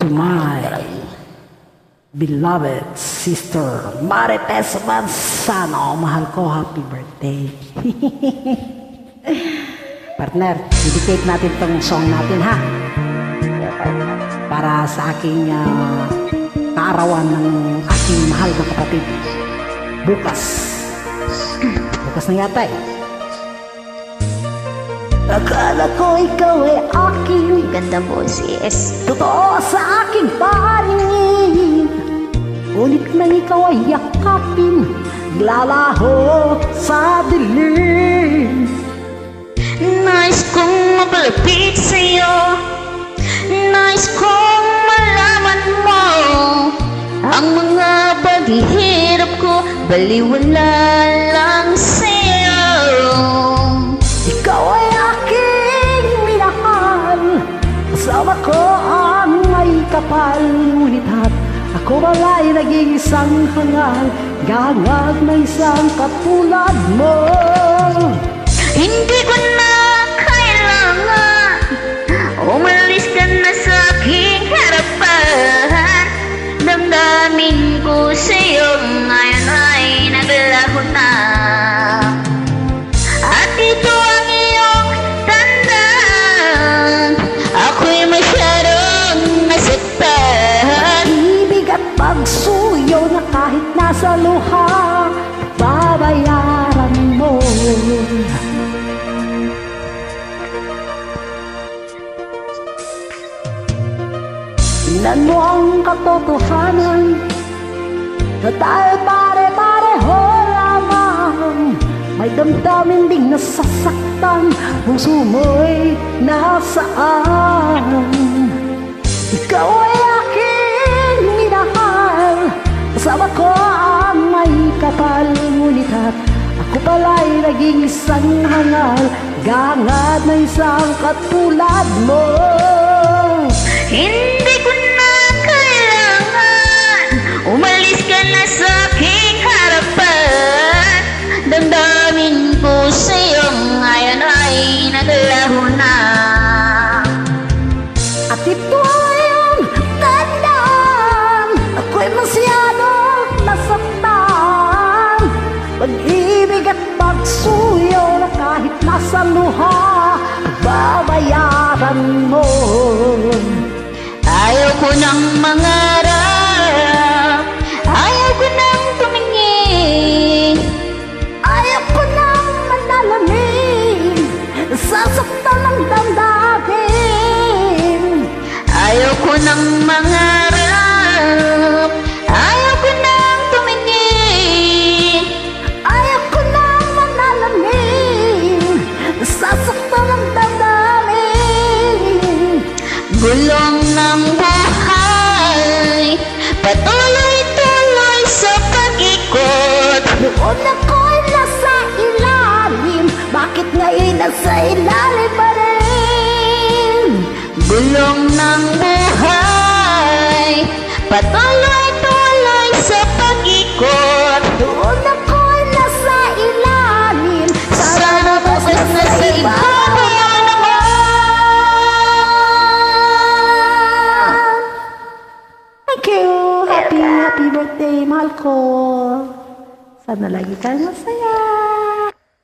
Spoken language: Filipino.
to my beloved sister Marites Manzano. Mahal ko, happy birthday. Partner, dedicate natin tong song natin, ha? Para sa aking kaarawan ng aking mahal na kapatid. Bukas na yata eh. Akala ko ikaw ay aking Ganda boses. totoo sa aking paningin, ngunit nang ikaw ay yakapin, lalaho sa dilim. Nais kong mapalapit sa'yo, nais kong malaman mo ang mga paghihirap ko, baliwala lang sa'yo. Ikaw ay aking minahal, kasama ko ang may kapal, ngunit ako bala'y naging isang hangal, gangad na isang katulad mo. Hindi ko na kailangan umalis ka na sa aking harapan. Damdamin ko sa'yo ngayon ay naglaho na, at ito ang iyong tandaan, ako'y masyadong nasaktan. Ibig at pagsuyo na kahit nasa luha, babayaran mo. Tingnan mo ang katotohanan na tayo pare-pareho lamang. May damdamin ding nasasaktan, puso mo'y nasaan. Ikaw ay aking minahal, kasama ko ang may kapal, ngunit ako pala'y naging isang hangal, gangad na isang katulad mo. Hindi ko na kailangan umalis ka na sa aking harapan. Damdamin ko sa'yo ngayon ay naglaho na, At ito ay ang tandaan, ako'y masyadong nasaktan. Pag-ibig at pagsuyo na kahit nasa luha, babayaran mo. ayaw ko ng mangarap, ayaw ko ng tumingin, Ayaw ko nang manalamin, sasaktan ng damdamin. ayaw ko ng mangarap, ayaw ko ng tumingin. Ayaw ko nang manalamin, sasaktan ng damdamin. Gulong ng buhay, patuloy-tuloy sa pag-ikot. Noon ako'y nasa ilalim, bakit ngayon nasa ilalim pa rin? Gulong ng buhay, patuloy-tuloy sa pag-ikot. Noon ako'y nasa ilalim, Sana bukas na sa ibabaw naman. Thank you! Happy birthday, mahal ko! Sana lagi kayo masaya!